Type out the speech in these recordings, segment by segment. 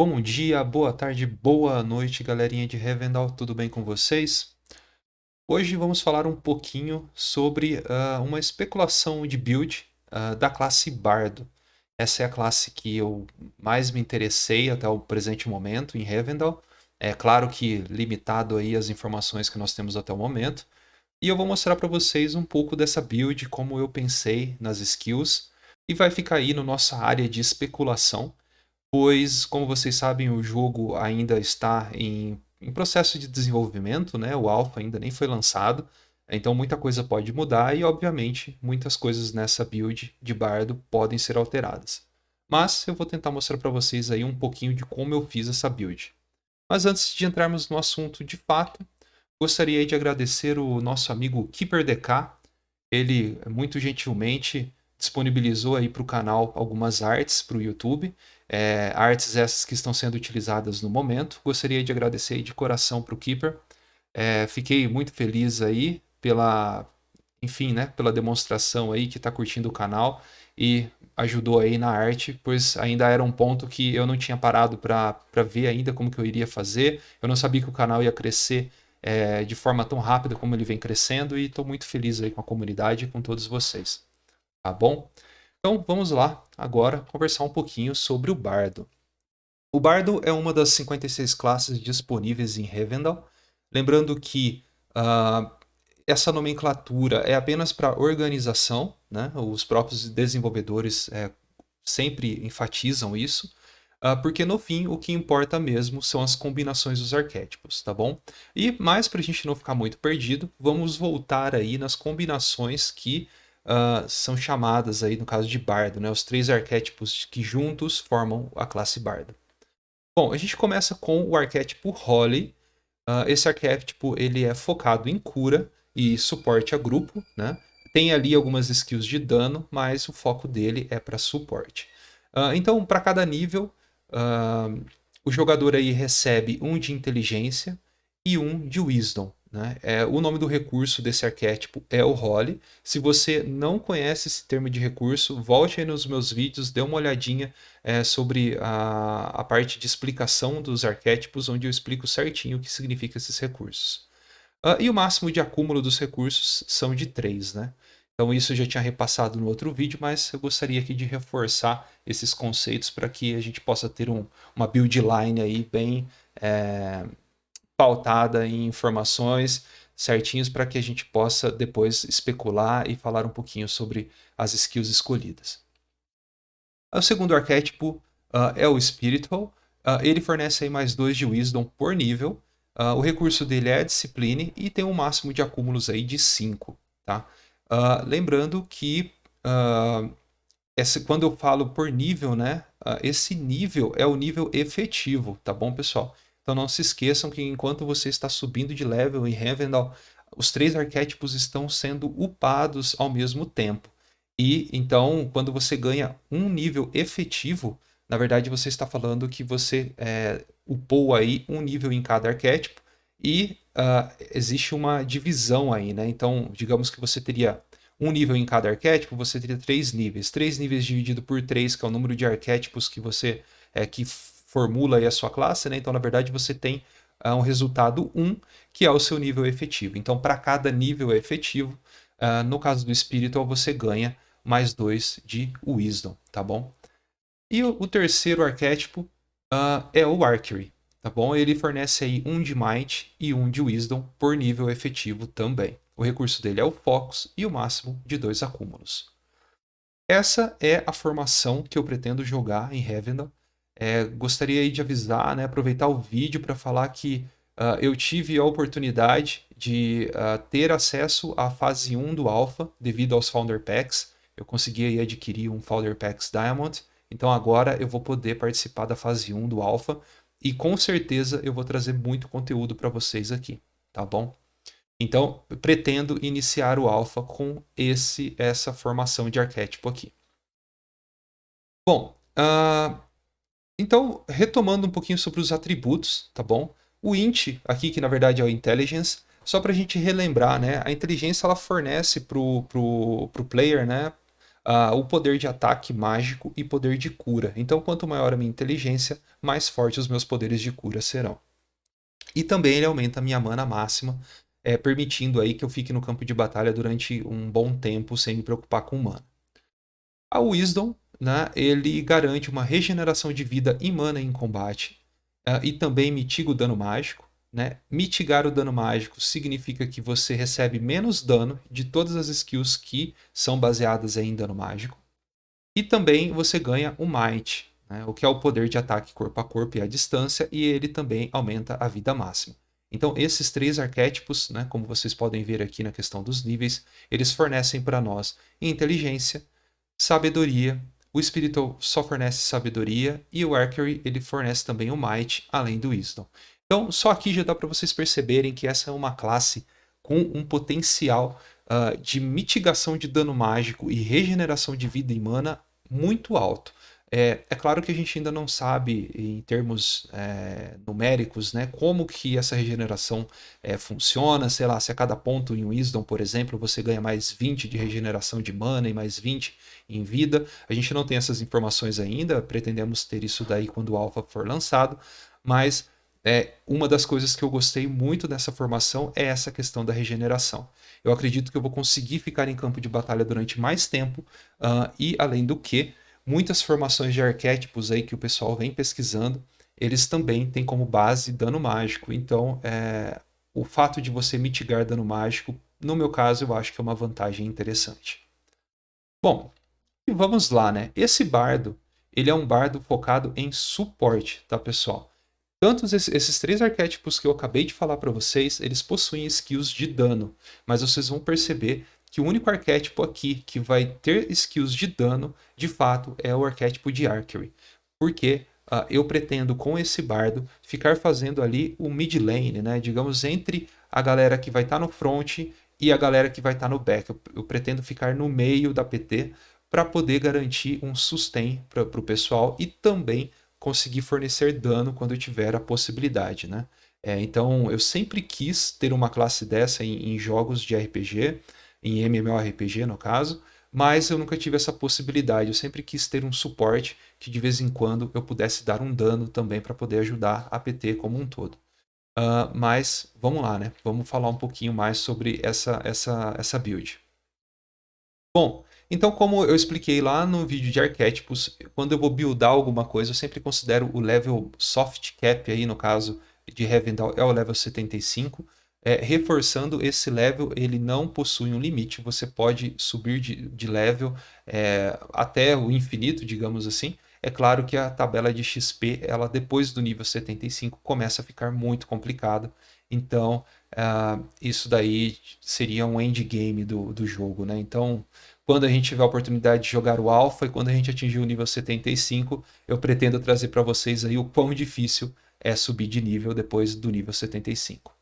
Bom dia, boa tarde, boa noite, galerinha de Revendal, tudo bem com vocês? Hoje vamos falar um pouquinho sobre uma especulação de build da classe Bardo. Essa é a classe que eu mais me interessei até o presente momento em Revendal. É claro que limitado aí as informações que nós temos até o momento. E eu vou mostrar para vocês um pouco dessa build, como eu pensei nas skills. E vai ficar aí na nossa área de especulação, pois, como vocês sabem, o jogo ainda está em processo de desenvolvimento, né? O alpha ainda nem foi lançado, então muita coisa pode mudar e, obviamente, muitas coisas nessa build de Bardo podem ser alteradas. Mas eu vou tentar mostrar para vocês aí um pouquinho de como eu fiz essa build. Mas antes de entrarmos no assunto de fato, gostaria de agradecer o nosso amigo KeeperDK. Ele muito gentilmente disponibilizou aí para o canal algumas artes para o YouTube, artes essas que estão sendo utilizadas no momento. Gostaria de agradecer aí de coração para o Keeper. Fiquei muito feliz aí pela, enfim, né, pela demonstração aí que está curtindo o canal e ajudou aí na arte, pois ainda era um ponto que eu não tinha parado para ver ainda como que eu iria fazer. Eu não sabia que o canal ia crescer de forma tão rápida como ele vem crescendo e estou muito feliz aí com a comunidade e com todos vocês, tá bom? Então vamos lá agora conversar um pouquinho sobre o Bardo. O Bardo é uma das 56 classes disponíveis em Revendal. Lembrando que essa nomenclatura é apenas para organização, né? Os próprios desenvolvedores sempre enfatizam isso, porque no fim o que importa mesmo são as combinações dos arquétipos, tá bom? E mais para a gente não ficar muito perdido, vamos voltar aí nas combinações que são chamadas aí no caso de Bardo, né? Os três arquétipos que juntos formam a classe Bardo. Bom, a gente começa com o arquétipo Holly. Esse arquétipo ele é focado em cura e suporte a grupo, né? Tem ali algumas skills de dano, mas o foco dele é para suporte. Então, para cada nível, o jogador aí recebe um de inteligência e um de wisdom, né? O nome do recurso desse arquétipo é o Holly. Se você não conhece esse termo de recurso, volte aí nos meus vídeos, dê uma olhadinha sobre a parte de explicação dos arquétipos, onde eu explico certinho o que significa esses recursos. E o máximo de acúmulo dos recursos são de 3, né? Então isso eu já tinha repassado no outro vídeo, mas eu gostaria aqui de reforçar esses conceitos para que a gente possa ter uma build line aí bem pautada em informações certinhos para que a gente possa depois especular e falar um pouquinho sobre as skills escolhidas. O segundo arquétipo é o Spiritual. Ele fornece aí mais 2 de Wisdom por nível. O recurso dele é a Discipline e tem um máximo de acúmulos aí de 5. Tá? Lembrando que quando eu falo por nível, né, esse nível é o nível efetivo, tá bom, pessoal? Então não se esqueçam que enquanto você está subindo de level em Revendal, os 3 arquétipos estão sendo upados ao mesmo tempo. E então, quando você ganha um nível efetivo, na verdade você está falando que você upou aí um nível em cada arquétipo e existe uma divisão aí, né? Então, digamos que você teria um nível em cada arquétipo, você teria 3 níveis. 3 níveis dividido por 3, que é o número de arquétipos que você que formula aí a sua classe, né? Então, na verdade, você tem um resultado 1, que é o seu nível efetivo. Então, para cada nível efetivo, no caso do Spiritual, você ganha mais 2 de Wisdom, tá bom? E o terceiro arquétipo é o Archery, tá bom? Ele fornece aí 1 de Might e 1 de Wisdom por nível efetivo também. O recurso dele é o Focus e o máximo de 2 acúmulos. Essa é a formação que eu pretendo jogar em Revendal. Gostaria aí de avisar, né, aproveitar o vídeo para falar que eu tive a oportunidade de ter acesso à fase 1 do Alpha devido aos Founder Packs. Eu consegui aí adquirir um Founder Packs Diamond, então agora eu vou poder participar da fase 1 do Alpha e com certeza eu vou trazer muito conteúdo para vocês aqui, tá bom? Então, pretendo iniciar o alpha com essa formação de arquétipo aqui. Bom, então, retomando um pouquinho sobre os atributos, tá bom? O int, aqui que na verdade é o intelligence, só para a gente relembrar, né? A inteligência ela fornece pro player, né? o poder de ataque mágico e poder de cura. Então, quanto maior a minha inteligência, mais fortes os meus poderes de cura serão. E também ele aumenta a minha mana máxima, permitindo aí que eu fique no campo de batalha durante um bom tempo sem me preocupar com mana. A Wisdom, né, ele garante uma regeneração de vida e mana em combate, e também mitiga o dano mágico. Né? Mitigar o dano mágico significa que você recebe menos dano de todas as skills que são baseadas em dano mágico. E também você ganha o Might, né? O que é o poder de ataque corpo a corpo e à distância, e ele também aumenta a vida máxima. Então, esses três arquétipos, né, como vocês podem ver aqui na questão dos níveis, eles fornecem para nós inteligência, sabedoria. O Spiritual só fornece sabedoria e o Archery ele fornece também o Might, além do Wisdom. Então, só aqui já dá para vocês perceberem que essa é uma classe com um potencial de mitigação de dano mágico e regeneração de vida e mana muito alto. É claro que a gente ainda não sabe, em termos numéricos, né, como que essa regeneração funciona. Sei lá, se a cada ponto em Wisdom, por exemplo, você ganha mais 20 de regeneração de mana e mais 20 em vida. A gente não tem essas informações ainda, pretendemos ter isso daí quando o Alpha for lançado, mas uma das coisas que eu gostei muito dessa formação é essa questão da regeneração. Eu acredito que eu vou conseguir ficar em campo de batalha durante mais tempo, e além do que, muitas formações de arquétipos aí que o pessoal vem pesquisando, eles também têm como base dano mágico. Então, o fato de você mitigar dano mágico, no meu caso, eu acho que é uma vantagem interessante. Bom, e vamos lá, né? Esse bardo, ele é um bardo focado em suporte, tá, pessoal? Tanto esses três arquétipos que eu acabei de falar para vocês, eles possuem skills de dano, mas vocês vão perceber que o único arquétipo aqui que vai ter skills de dano, de fato, é o arquétipo de Archery. Porque eu pretendo, com esse bardo, ficar fazendo ali o mid lane, né? Digamos, entre a galera que vai estar no front e a galera que vai estar no back. Eu pretendo ficar no meio da PT para poder garantir um sustain para o pessoal e também conseguir fornecer dano quando eu tiver a possibilidade, né? Então, eu sempre quis ter uma classe dessa em jogos de RPG, em MMORPG no caso, mas eu nunca tive essa possibilidade. Eu sempre quis ter um suporte que de vez em quando eu pudesse dar um dano também para poder ajudar a PT como um todo. Mas vamos lá, né? Vamos falar um pouquinho mais sobre essa build. Bom, então como eu expliquei lá no vídeo de arquétipos, quando eu vou buildar alguma coisa, eu sempre considero o level soft cap aí, no caso de Revendal, é o level 75. Reforçando, esse level ele não possui um limite, você pode subir de level até o infinito, digamos assim. É claro que a tabela de XP, ela depois do nível 75 começa a ficar muito complicada, então isso daí seria um endgame do jogo, né? Então, quando a gente tiver a oportunidade de jogar o Alpha e quando a gente atingir o nível 75, eu pretendo trazer para vocês aí o quão difícil é subir de nível depois do nível 75.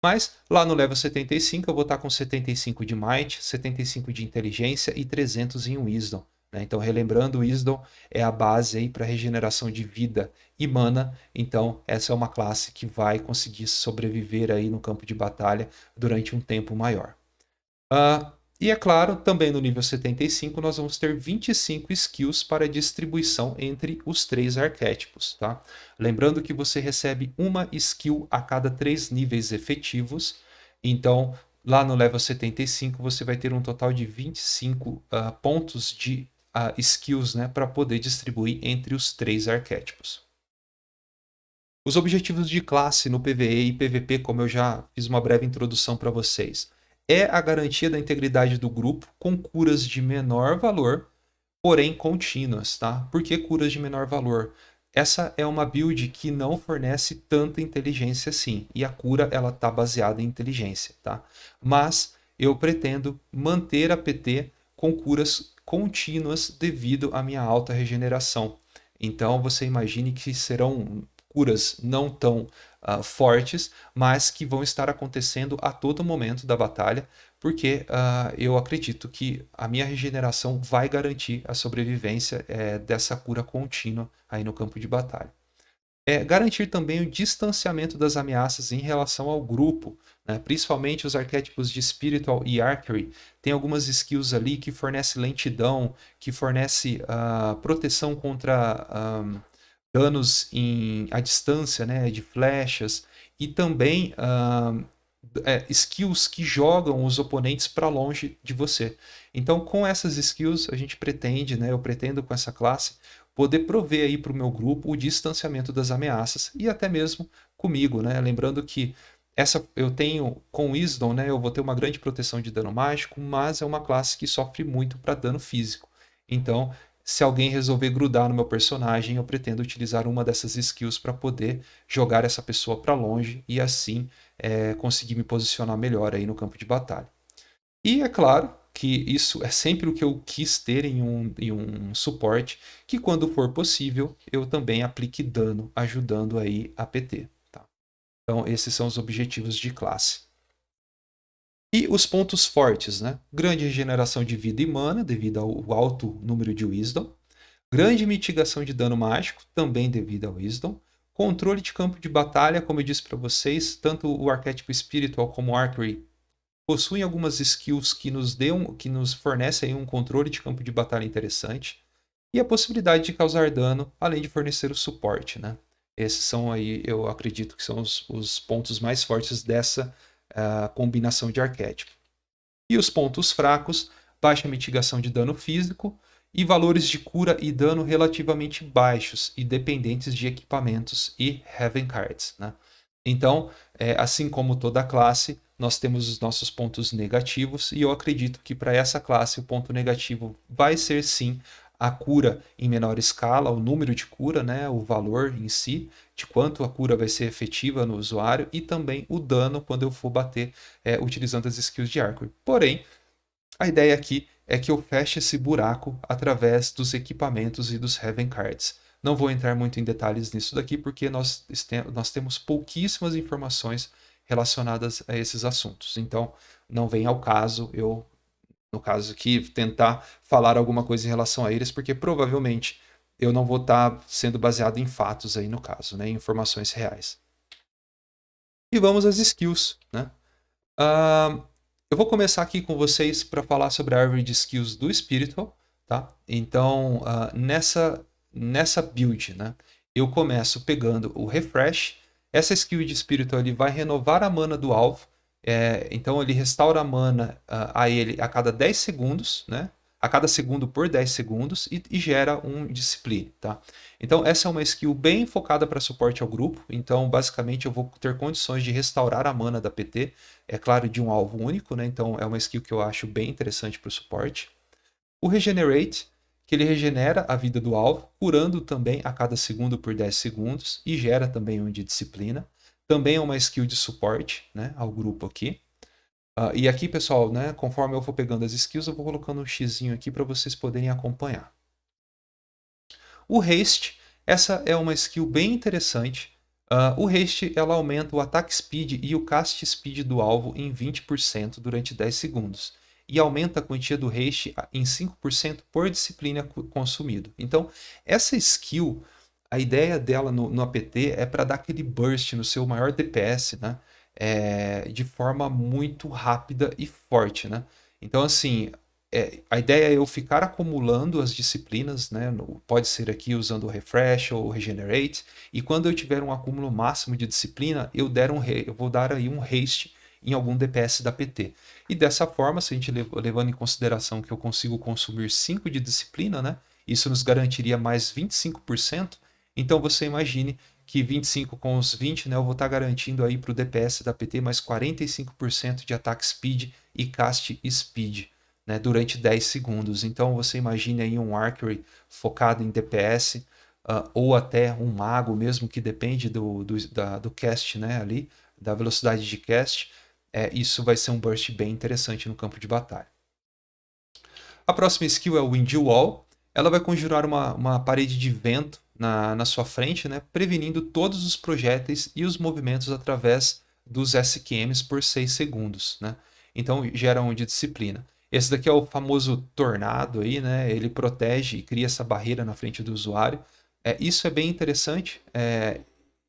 Mas lá no level 75 eu vou estar com 75 de Might, 75 de Inteligência e 300 em Wisdom. Né? Então, relembrando, o Wisdom é a base para regeneração de vida e mana. Então, essa é uma classe que vai conseguir sobreviver aí no campo de batalha durante um tempo maior. E é claro, também no nível 75 nós vamos ter 25 skills para distribuição entre os três arquétipos. Tá? Lembrando que você recebe uma skill a cada 3 níveis efetivos. Então, lá no level 75 você vai ter um total de 25 pontos de skills, né, para poder distribuir entre os três arquétipos. Os objetivos de classe no PvE e PvP, como eu já fiz uma breve introdução para vocês, é a garantia da integridade do grupo com curas de menor valor, porém contínuas, tá? Por que curas de menor valor? Essa é uma build que não fornece tanta inteligência assim, e a cura ela tá baseada em inteligência, tá? Mas eu pretendo manter a PT com curas contínuas devido à minha alta regeneração. Então você imagine que serão curas não tão fortes, mas que vão estar acontecendo a todo momento da batalha, porque eu acredito que a minha regeneração vai garantir a sobrevivência dessa cura contínua aí no campo de batalha. Garantir também o distanciamento das ameaças em relação ao grupo, né? Principalmente os arquétipos de Spiritual e Archery. Tem algumas skills ali que fornecem lentidão, que fornece proteção contra danos à distância, né? De flechas, e também skills que jogam os oponentes para longe de você. Então, com essas skills, a gente pretende, né? Eu pretendo com essa classe poder prover aí para o meu grupo o distanciamento das ameaças e até mesmo comigo, né? Lembrando que eu tenho com Wisdom, né? Eu vou ter uma grande proteção de dano mágico, mas é uma classe que sofre muito para dano físico. Então, se alguém resolver grudar no meu personagem, eu pretendo utilizar uma dessas skills para poder jogar essa pessoa para longe e assim conseguir me posicionar melhor aí no campo de batalha. E é claro que isso é sempre o que eu quis ter em um suporte, que quando for possível eu também aplique dano, ajudando aí a PT. Tá? Então esses são os objetivos de classe. E os pontos fortes, né? Grande regeneração de vida e mana, devido ao alto número de Wisdom. Grande mitigação de dano mágico, também devido ao Wisdom. Controle de campo de batalha, como eu disse para vocês, tanto o arquétipo Spiritual como o Archery possuem algumas skills que nos fornecem um controle de campo de batalha interessante. E a possibilidade de causar dano, além de fornecer o suporte, né? Esses são aí, eu acredito que são os pontos mais fortes dessa combinação de arquétipo. E os pontos fracos, baixa mitigação de dano físico e valores de cura e dano relativamente baixos e dependentes de equipamentos e Heaven Cards. Né? Então, assim como toda classe, nós temos os nossos pontos negativos e eu acredito que para essa classe o ponto negativo vai ser sim a cura em menor escala, o número de cura, né, o valor em si, de quanto a cura vai ser efetiva no usuário e também o dano quando eu for bater utilizando as skills de Archery. Porém, a ideia aqui é que eu feche esse buraco através dos equipamentos e dos Heaven Cards. Não vou entrar muito em detalhes nisso daqui porque nós temos pouquíssimas informações relacionadas a esses assuntos. Então, não vem ao caso eu, no caso aqui, tentar falar alguma coisa em relação a eles, porque provavelmente eu não vou estar sendo baseado em fatos aí no caso, né, em informações reais. E vamos às skills, né? Eu vou começar aqui com vocês para falar sobre a árvore de skills do Spiritual, tá? Então, nessa build, né, eu começo pegando o Refresh. Essa skill de Spiritual ele vai renovar a mana do alvo. Então, ele restaura a mana a ele a cada 10 segundos, né? A cada segundo por 10 segundos e gera um Discipline, tá? Então, essa é uma skill bem focada para suporte ao grupo. Então, basicamente, eu vou ter condições de restaurar a mana da PT, é claro, de um alvo único, né? Então, é uma skill que eu acho bem interessante para o suporte. O Regenerate, que ele regenera a vida do alvo, curando também a cada segundo por 10 segundos e gera também um de disciplina. Também é uma skill de suporte, né, ao grupo aqui. E aqui, pessoal, né, conforme eu for pegando as skills, eu vou colocando um xizinho aqui para vocês poderem acompanhar. O Haste, essa é uma skill bem interessante. O Haste ela aumenta o ataque speed e o cast speed do alvo em 20% durante 10 segundos. E aumenta a quantia do Haste em 5% por disciplina consumido. Então, essa skill, a ideia dela no APT é para dar aquele burst no seu maior DPS, né? De forma muito rápida e forte, né? Então, assim, a ideia é eu ficar acumulando as disciplinas, né? Pode ser aqui usando o Refresh ou o Regenerate, e quando eu tiver um acúmulo máximo de disciplina, eu vou dar aí um haste em algum DPS da PT. E dessa forma, se a gente levando em consideração que eu consigo consumir 5 de disciplina, né? Isso nos garantiria mais 25%. Então você imagine que 25 com os 20, né, eu vou estar garantindo aí para o DPS da PT mais 45% de ataque speed e cast speed, né, durante 10 segundos. Então você imagine aí um Archery focado em DPS, ou até um mago mesmo, que depende do cast, né, ali, da velocidade de cast. Isso vai ser um burst bem interessante no campo de batalha. A próxima skill é o Wind Wall. Ela vai conjurar uma parede de vento na sua frente, né, prevenindo todos os projéteis e os movimentos através dos SQMs por 6 segundos. Né? Então gera um de disciplina. Esse daqui é o famoso tornado aí, né? Ele protege e cria essa barreira na frente do usuário. Isso é bem interessante.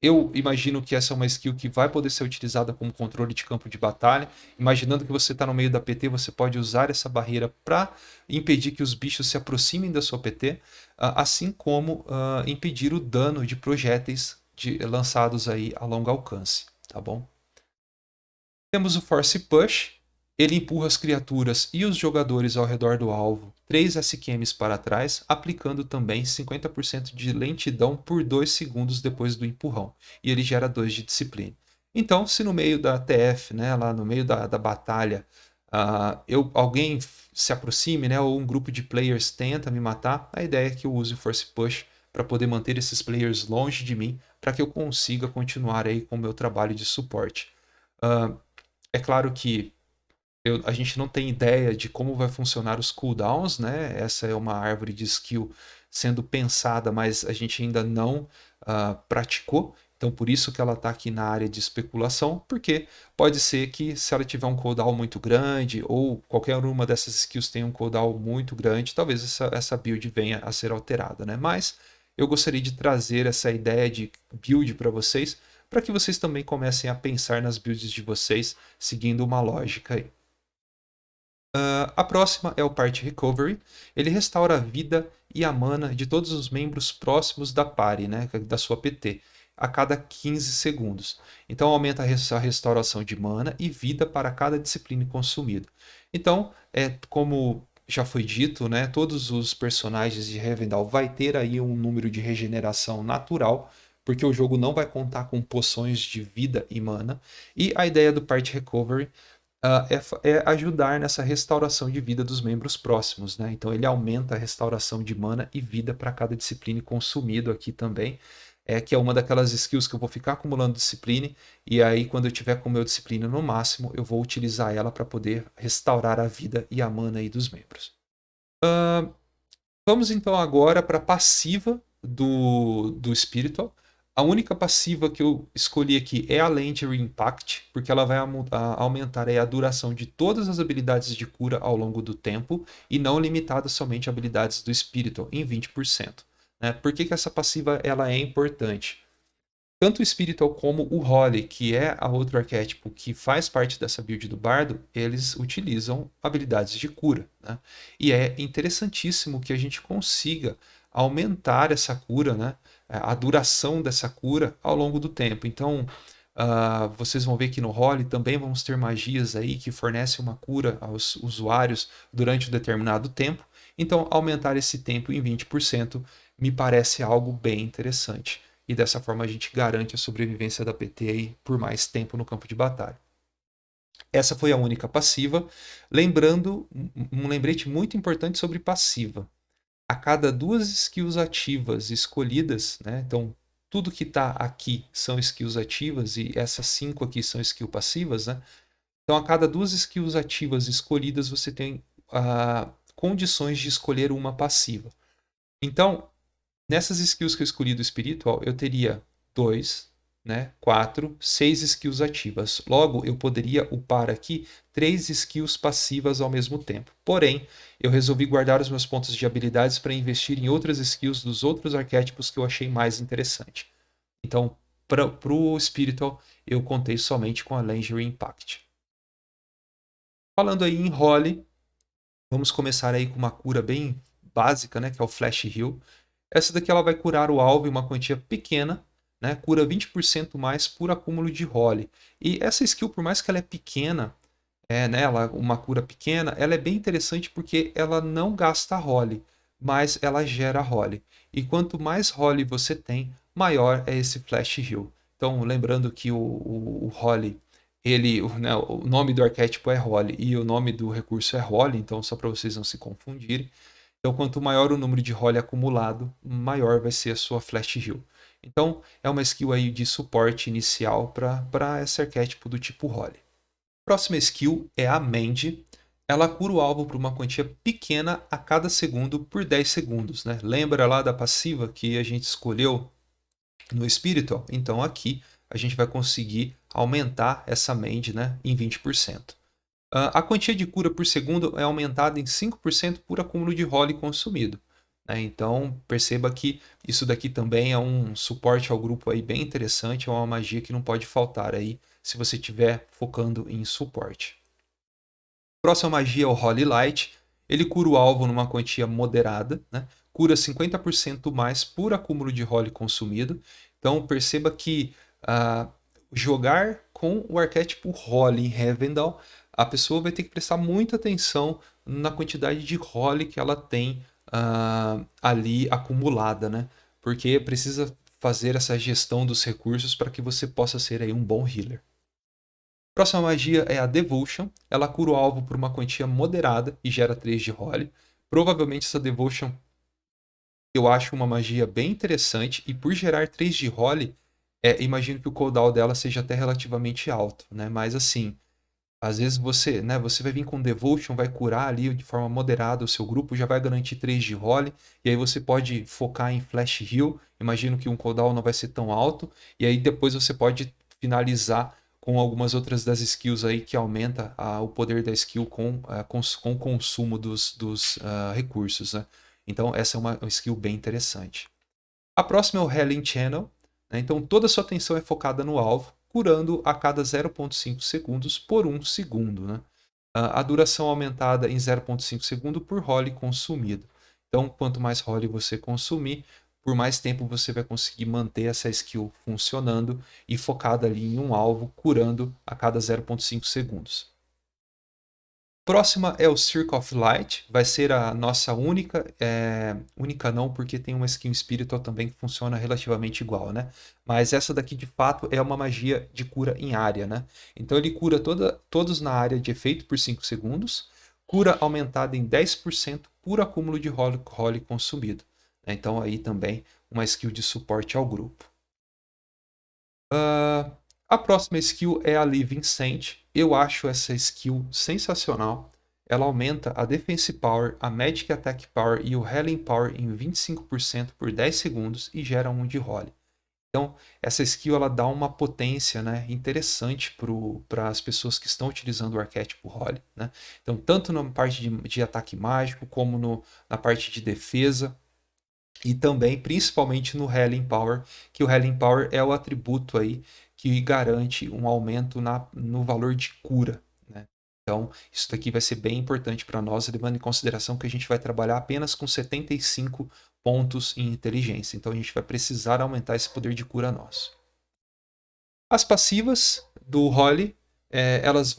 Eu imagino que essa é uma skill que vai poder ser utilizada como controle de campo de batalha. Imaginando que você está no meio da PT, você pode usar essa barreira para impedir que os bichos se aproximem da sua PT, assim como impedir o dano de projéteis lançados aí a longo alcance, tá bom? Temos o Force Push. Ele empurra as criaturas e os jogadores ao redor do alvo 3 SQMs para trás, aplicando também 50% de lentidão por 2 segundos depois do empurrão. E ele gera 2 de disciplina. Então, se no meio da TF, né, lá no meio da batalha, alguém se aproxime, né, ou um grupo de players tenta me matar, a ideia é que eu use o Force Push para poder manter esses players longe de mim, para que eu consiga continuar aí com o meu trabalho de suporte. É claro que a gente não tem ideia de como vai funcionar os cooldowns, né? Essa é uma árvore de skill sendo pensada, mas a gente ainda não praticou. Então, por isso que ela está aqui na área de especulação, porque pode ser que se ela tiver um cooldown muito grande, ou qualquer uma dessas skills tenha um cooldown muito grande, talvez essa build venha a ser alterada, né? Mas eu gostaria de trazer essa ideia de build para vocês, para que vocês também comecem a pensar nas builds de vocês, seguindo uma lógica aí. A próxima é o Party Recovery. Ele restaura a vida e a mana de todos os membros próximos da party, né, da sua PT, a cada 15 segundos. Então aumenta a restauração de mana e vida para cada disciplina consumida. Então, como já foi dito, né, todos os personagens de Revendal vai ter aí um número de regeneração natural, porque o jogo não vai contar com poções de vida e mana. E a ideia do Party Recovery é ajudar nessa restauração de vida dos membros próximos, né? Então ele aumenta a restauração de mana e vida para cada disciplina consumido aqui também. Que é uma daquelas skills que eu vou ficar acumulando disciplina, e aí quando eu tiver com o meu disciplina no máximo, eu vou utilizar ela para poder restaurar a vida e a mana aí dos membros. Vamos então agora para a passiva do Spiritual. A única passiva que eu escolhi aqui é a Legendary Impact, porque ela vai aumentar a duração de todas as habilidades de cura ao longo do tempo, e não limitada somente a habilidades do Spiritual, em 20%. Né? Por que essa passiva ela é importante? Tanto o Spiritual como o Holy, que é a outro arquétipo que faz parte dessa build do Bardo, eles utilizam habilidades de cura. Né? E é interessantíssimo que a gente consiga aumentar essa cura, né? A duração dessa cura ao longo do tempo. Então, vocês vão ver que no Holy também vamos ter magias aí que fornecem uma cura aos usuários durante um determinado tempo. Então, aumentar esse tempo em 20% me parece algo bem interessante. E dessa forma a gente garante a sobrevivência da PT aí por mais tempo no campo de batalha. Essa foi a única passiva. Lembrando, um lembrete muito importante sobre passiva. A cada 2 skills ativas escolhidas, né? Então tudo que está aqui são skills ativas e essas 5 aqui são skills passivas, né? Então a cada 2 skills ativas escolhidas você tem condições de escolher uma passiva. Então, nessas skills que eu escolhi do espiritual, eu teria 2, né, 4, 6 skills ativas. Logo, eu poderia upar aqui 3 skills passivas ao mesmo tempo. Porém, eu resolvi guardar os meus pontos de habilidades para investir em outras skills dos outros arquétipos que eu achei mais interessante. Então, para o Spiritual, eu contei somente com a Legendary Impact. Falando aí em Holy, vamos começar aí com uma cura bem básica, né, que é o Flash Heal. Essa daqui ela vai curar o alvo em uma quantia pequena, né? Cura 20% mais por acúmulo de Holy. E essa skill, por mais que ela é pequena, né, uma cura pequena, ela é bem interessante porque ela não gasta Holy, mas ela gera Holy. E quanto mais Holy você tem, maior é esse Flash Heal. Então, lembrando que o Holy, o nome do arquétipo é Holy e o nome do recurso é Holy, então só para vocês não se confundirem. Então, quanto maior o número de Holy acumulado, maior vai ser a sua Flash Heal. Então, é uma skill aí de suporte inicial para esse arquétipo do tipo Holy. Próxima skill é a Mend. Ela cura o alvo por uma quantia pequena a cada segundo por 10 segundos. Né? Lembra lá da passiva que a gente escolheu no Spiritual? Então, aqui a gente vai conseguir aumentar essa Mend, né, em 20%. A quantia de cura por segundo é aumentada em 5% por acúmulo de Holy consumido. né? Então perceba que isso daqui também é um suporte ao grupo aí bem interessante, é uma magia que não pode faltar aí se você estiver focando em suporte. Próxima magia é o Holy Light. Ele cura o alvo numa quantia moderada, né? Cura 50% mais por acúmulo de Holy consumido. Então perceba que jogar com o arquétipo Holy em Revendal, a pessoa vai ter que prestar muita atenção na quantidade de Holy que ela tem ali acumulada, né? Porque precisa fazer essa gestão dos recursos para que você possa ser aí um bom healer. Próxima magia é a Devotion. Ela cura o alvo por uma quantia moderada e gera 3 de Holy. Provavelmente essa Devotion eu acho uma magia bem interessante e por gerar 3 de Holy, imagino que o cooldown dela seja até relativamente alto, né? Mas assim, às vezes você, né, você vai vir com Devotion, vai curar ali de forma moderada o seu grupo, já vai garantir 3 de Holy, e aí você pode focar em Flash Heal, imagino que um cooldown não vai ser tão alto, e aí depois você pode finalizar com algumas outras das skills aí que aumenta o poder da skill com o consumo dos recursos, né? Então essa é uma skill bem interessante. A próxima é o Healing Channel, né? Então toda a sua atenção é focada no alvo, curando a cada 0,5 segundos por 1 segundo, né? A duração aumentada em 0,5 segundo por Holy consumido. Então, quanto mais Holy você consumir, por mais tempo você vai conseguir manter essa skill funcionando e focada ali em um alvo, curando a cada 0,5 segundos. Próxima é o Circle of Light, vai ser a nossa única, única não, porque tem uma skin Spiritual também que funciona relativamente igual, né? Mas essa daqui de fato é uma magia de cura em área, né? Então ele cura todos na área de efeito por 5 segundos, cura aumentada em 10% por acúmulo de Holy consumido, né? Então aí também uma skill de suporte ao grupo. A próxima skill é a Living Saint. Eu acho essa skill sensacional. Ela aumenta a Defense Power, a Magic Attack Power e o Healing Power em 25% por 10 segundos e gera 1 de Holy. Então, essa skill ela dá uma potência, né, interessante para as pessoas que estão utilizando o arquétipo Holy, né? Então, tanto na parte de ataque mágico, como na parte de defesa, e também, principalmente, no Healing Power, que o Healing Power é o atributo aí que garante um aumento no valor de cura, né? Então, isso daqui vai ser bem importante para nós, levando em consideração que a gente vai trabalhar apenas com 75 pontos em inteligência. Então, a gente vai precisar aumentar esse poder de cura nosso. As passivas do Holy, elas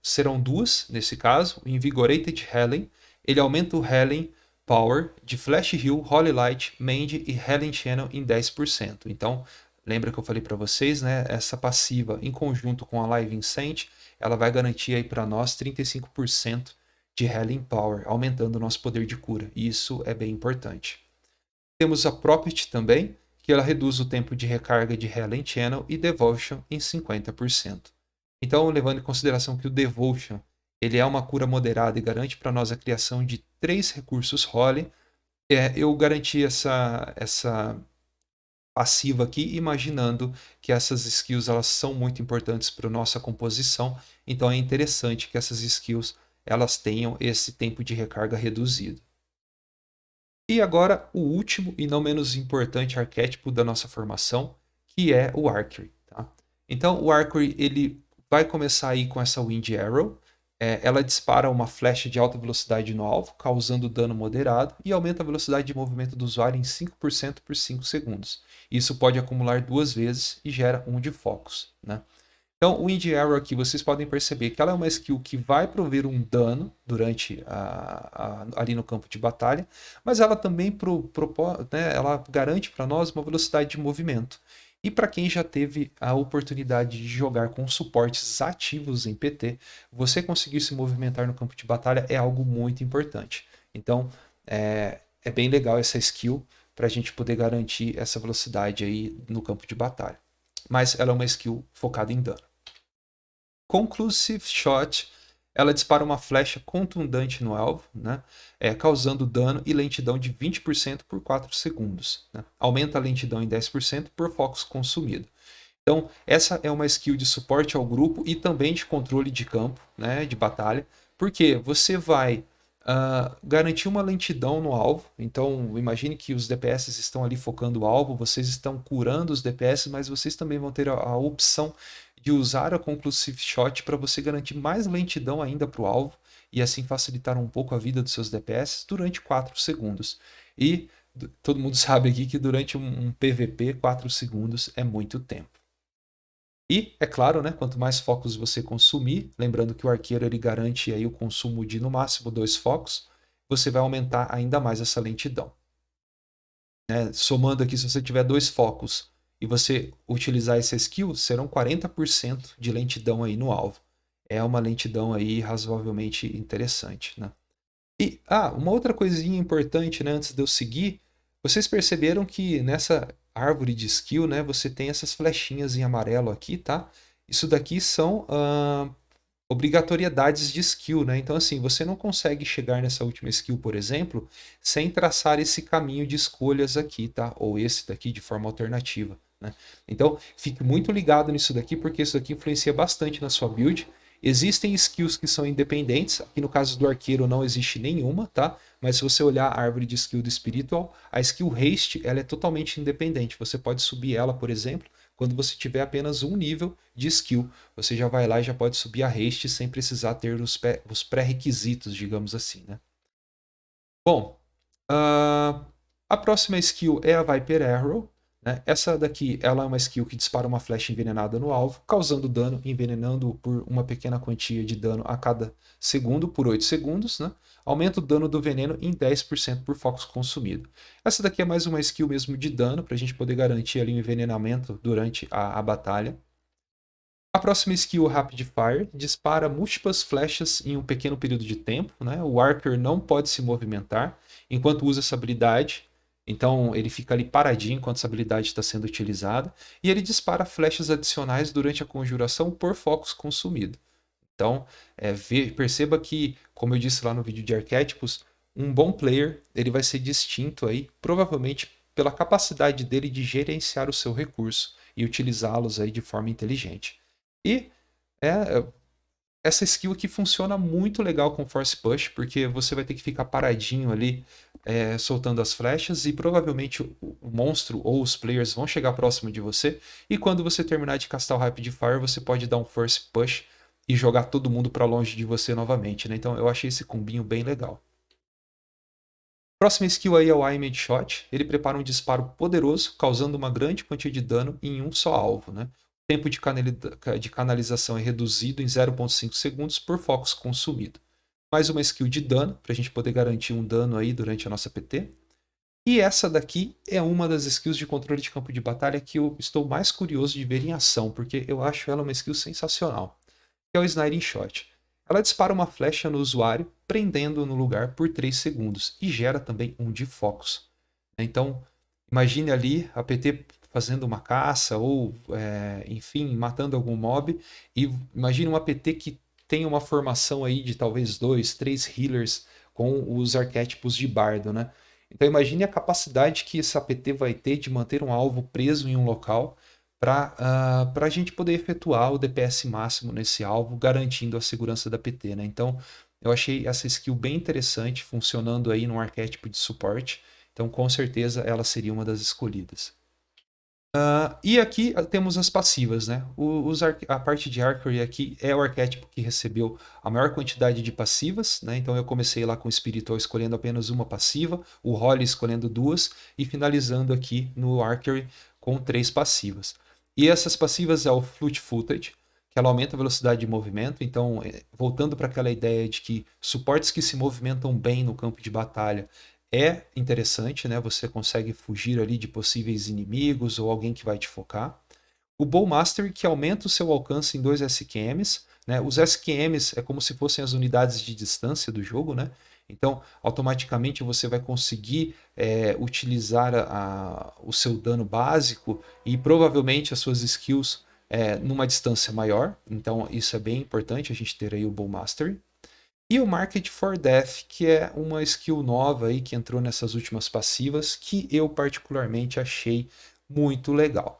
serão duas nesse caso, o Invigorated Healing. Ele aumenta o Healing Power de Flash Heal, Holy Light, Mend e Healing Channel em 10%. Então, lembra que eu falei para vocês, né? Essa passiva em conjunto com a Living Saint, ela vai garantir aí para nós 35% de Healing Power, aumentando o nosso poder de cura. E isso é bem importante. Temos a Prophet também, que ela reduz o tempo de recarga de Healing Channel e Devotion em 50%. Então, levando em consideração que o Devotion ele é uma cura moderada e garante para nós a criação de 3 recursos Holy, eu garanti essa passiva aqui, imaginando que essas skills elas são muito importantes para a nossa composição, então é interessante que essas skills elas tenham esse tempo de recarga reduzido. E agora o último e não menos importante arquétipo da nossa formação, que é o Archery. Tá? Então o Archery ele vai começar aí com essa Wind Arrow. Ela dispara uma flecha de alta velocidade no alvo, causando dano moderado e aumenta a velocidade de movimento do usuário em 5% por 5 segundos. Isso pode acumular 2 vezes e gera 1 de focos. Né? Então, o Wind Arrow aqui, vocês podem perceber que ela é uma skill que vai prover um dano durante ali no campo de batalha, mas ela também né, ela garante para nós uma velocidade de movimento. E para quem já teve a oportunidade de jogar com suportes ativos em PT, você conseguir se movimentar no campo de batalha é algo muito importante. Então, é bem legal essa skill para a gente poder garantir essa velocidade aí no campo de batalha. Mas ela é uma skill focada em dano. Conclusive Shot, ela dispara uma flecha contundente no alvo, né? Causando dano e lentidão de 20% por 4 segundos. Né? Aumenta a lentidão em 10% por focos consumido. Então, essa é uma skill de suporte ao grupo e também de controle de campo, né? De batalha, porque você vai Garantir uma lentidão no alvo. Então, imagine que os DPS estão ali focando o alvo, vocês estão curando os DPS, mas vocês também vão ter a opção de usar a Conclusive Shot para você garantir mais lentidão ainda para o alvo e assim facilitar um pouco a vida dos seus DPS durante 4 segundos. E todo mundo sabe aqui que durante um PVP, 4 segundos é muito tempo. E, é claro, né, quanto mais focos você consumir, lembrando que o arqueiro ele garante aí o consumo de no máximo 2 focos, você vai aumentar ainda mais essa lentidão. Né? Somando aqui, se você tiver 2 focos e você utilizar essa skill, serão 40% de lentidão aí no alvo. É uma lentidão aí razoavelmente interessante, né? E, uma outra coisinha importante, né, antes de eu seguir, vocês perceberam que nessa árvore de skill, né, você tem essas flechinhas em amarelo aqui, tá? Isso daqui são obrigatoriedades de skill, né? Então, assim, você não consegue chegar nessa última skill, por exemplo, sem traçar esse caminho de escolhas aqui, tá? Ou esse daqui de forma alternativa, né? Então, fique muito ligado nisso daqui, porque isso daqui influencia bastante na sua build. Existem skills que são independentes, aqui no caso do arqueiro não existe nenhuma, tá? Mas se você olhar a árvore de skill do Spiritual, a skill Haste ela é totalmente independente. Você pode subir ela, por exemplo, quando você tiver apenas um nível de skill. Você já vai lá e já pode subir a haste sem precisar ter os pré-requisitos, digamos assim, né? Bom, a próxima skill é a Viper Arrow. Né? Essa daqui ela é uma skill que dispara uma flecha envenenada no alvo, causando dano, envenenando por uma pequena quantia de dano a cada segundo, por 8 segundos. Né? Aumenta o dano do veneno em 10% por foco consumido. Essa daqui é mais uma skill mesmo de dano, para a gente poder garantir ali o envenenamento durante a batalha. A próxima skill, Rapid Fire, dispara múltiplas flechas em um pequeno período de tempo. Né? O Archer não pode se movimentar enquanto usa essa habilidade. Então ele fica ali paradinho enquanto essa habilidade está sendo utilizada. E ele dispara flechas adicionais durante a conjuração por focos consumido. Então perceba que, como eu disse lá no vídeo de arquétipos, um bom player ele vai ser distinto aí, provavelmente pela capacidade dele de gerenciar o seu recurso e utilizá-los aí de forma inteligente. E é, essa skill aqui funciona muito legal com Force Push, porque você vai ter que ficar paradinho ali, soltando as flechas, e provavelmente o monstro ou os players vão chegar próximo de você, e quando você terminar de castar o Rapid Fire, você pode dar um Force Push e jogar todo mundo para longe de você novamente. Né? Então eu achei esse combinho bem legal. Próxima skill aí é o Image Shot. Ele prepara um disparo poderoso, causando uma grande quantia de dano em um só alvo. Né? O tempo de canalização é reduzido em 0,5 segundos por focos consumido. Mais uma skill de dano, para a gente poder garantir um dano aí durante a nossa PT. E essa daqui é uma das skills de controle de campo de batalha que eu estou mais curioso de ver em ação, porque eu acho ela uma skill sensacional, que é o Sniding Shot. Ela dispara uma flecha no usuário, prendendo-o no lugar por 3 segundos e gera também um de focos. Então, imagine ali a PT fazendo uma caça ou, enfim, matando algum mob, e imagine uma PT que tem uma formação aí de talvez 2, 3 healers com os arquétipos de bardo, né? Então imagine a capacidade que essa PT vai ter de manter um alvo preso em um local para a gente poder efetuar o DPS máximo nesse alvo, garantindo a segurança da PT. Né? Então, eu achei essa skill bem interessante, funcionando aí num arquétipo de suporte. Então, com certeza, ela seria uma das escolhidas. E aqui temos as passivas, né? A parte de Archery aqui é o arquétipo que recebeu a maior quantidade de passivas, né? Então eu comecei lá com o Spiritual escolhendo apenas uma passiva, o Holly escolhendo duas e finalizando aqui no Archery com 3 passivas. E essas passivas é o Fleet Footed, que ela aumenta a velocidade de movimento. Então, voltando para aquela ideia de que suportes que se movimentam bem no campo de batalha é interessante, né? Você consegue fugir ali de possíveis inimigos ou alguém que vai te focar. O Bowmaster, que aumenta o seu alcance em 2 SQMs. Né? Os SQMs é como se fossem as unidades de distância do jogo, né? Então, automaticamente você vai conseguir utilizar o seu dano básico e provavelmente as suas skills numa distância maior. Então, isso é bem importante, a gente ter aí o Bowmaster. E o Market for Death, que é uma skill nova aí que entrou nessas últimas passivas, que eu particularmente achei muito legal.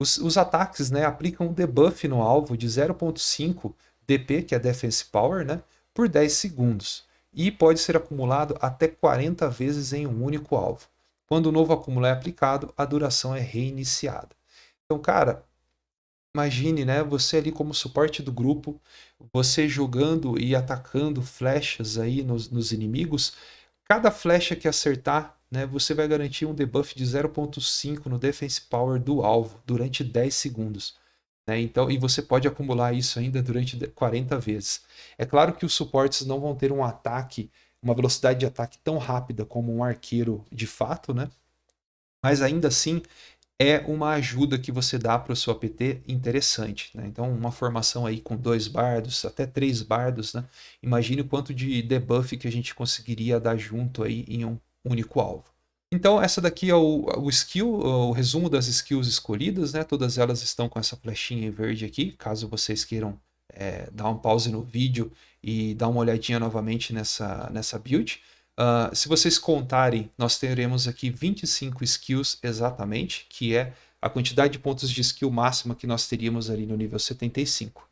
Os ataques, né, aplicam um debuff no alvo de 0.5 DP, que é Defense Power, né, por 10 segundos. e pode ser acumulado até 40 vezes em um único alvo. Quando o novo acúmulo é aplicado, a duração é reiniciada. Então, cara, imagine, né, você ali como suporte do grupo, você jogando e atacando flechas aí nos inimigos. Cada flecha que acertar, né, você vai garantir um debuff de 0.5 no Defense Power do alvo durante 10 segundos. Né? Então, e você pode acumular isso ainda durante 40 vezes. É claro que os suportes não vão ter um ataque, uma velocidade de ataque tão rápida como um arqueiro de fato, né? Mas ainda assim é uma ajuda que você dá para o seu APT interessante. Né? Então, uma formação aí com 2 bardos, até 3 bardos, né? Imagine o quanto de debuff que a gente conseguiria dar junto aí em um único alvo. Então, essa daqui é o skill, o resumo das skills escolhidas, né? Todas elas estão com essa flechinha em verde aqui, caso vocês queiram dar um pause no vídeo e dar uma olhadinha novamente nessa build. Se vocês contarem, nós teremos aqui 25 skills exatamente, que é a quantidade de pontos de skill máxima que nós teríamos ali no nível 75.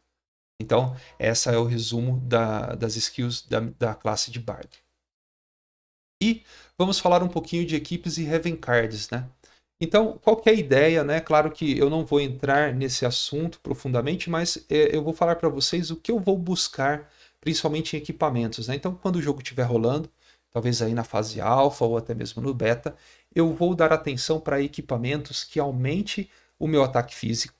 Então, essa é o resumo das skills da classe de Bard. E vamos falar um pouquinho de equipes e Heaven Cards, né? Então, qual que é a ideia, né? Claro que eu não vou entrar nesse assunto profundamente, mas eu vou falar para vocês o que eu vou buscar, principalmente em equipamentos, né? Então, quando o jogo estiver rolando, talvez aí na fase alfa ou até mesmo no beta, eu vou dar atenção para equipamentos que aumente o meu ataque físico,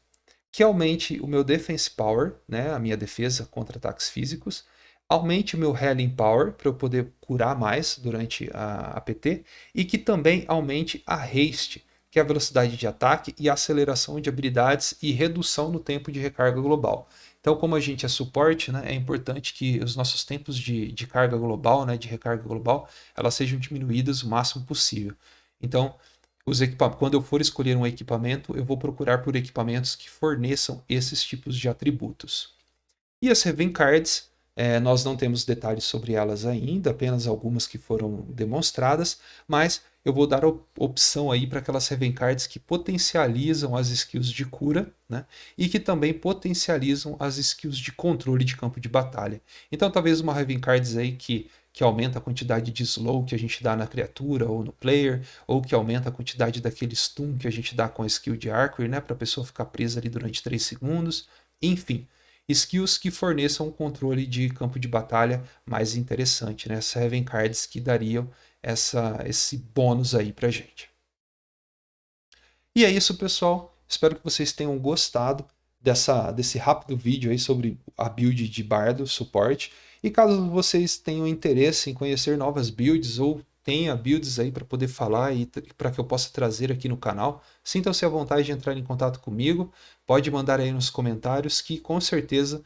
que aumente o meu defense power, né? A minha defesa contra ataques físicos, aumente o meu healing power para eu poder curar mais durante a PT e que também aumente a haste, que é a velocidade de ataque e aceleração de habilidades e redução no tempo de recarga global. Então, como a gente é suporte, né, é importante que os nossos tempos de carga global, né, de recarga global, elas sejam diminuídas o máximo possível. Então, quando eu for escolher um equipamento, eu vou procurar por equipamentos que forneçam esses tipos de atributos. E as Heaven Cards, nós não temos detalhes sobre elas ainda, apenas algumas que foram demonstradas, mas eu vou dar opção aí para aquelas Heaven Cards que potencializam as skills de cura, né? E que também potencializam as skills de controle de campo de batalha. Então talvez uma Heaven Cards aí que aumenta a quantidade de slow que a gente dá na criatura ou no player, ou que aumenta a quantidade daquele stun que a gente dá com a skill de Archery, né? Para a pessoa ficar presa ali durante 3 segundos. Enfim, skills que forneçam um controle de campo de batalha mais interessante, né? Heaven Cards que dariam esse bônus aí pra gente. E é isso, pessoal. Espero que vocês tenham gostado desse rápido vídeo aí sobre a build de Bardo, suporte. E caso vocês tenham interesse em conhecer novas builds ou tenha builds aí para poder falar e para que eu possa trazer aqui no canal, sintam-se à vontade de entrar em contato comigo. Pode mandar aí nos comentários que com certeza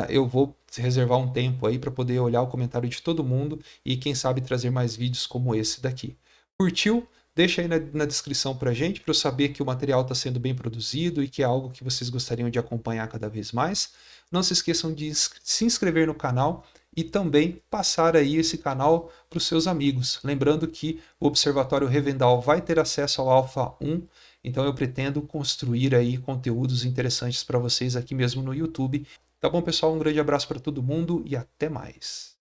eu vou reservar um tempo aí para poder olhar o comentário de todo mundo e quem sabe trazer mais vídeos como esse daqui. Curtiu? Deixa aí na descrição pra gente, para eu saber que o material está sendo bem produzido e que é algo que vocês gostariam de acompanhar cada vez mais. Não se esqueçam de se inscrever no canal e também passar aí esse canal para os seus amigos. Lembrando que o Observatório Revendal vai ter acesso ao Alpha 1, então eu pretendo construir aí conteúdos interessantes para vocês aqui mesmo no YouTube. Tá bom, pessoal? Um grande abraço para todo mundo e até mais.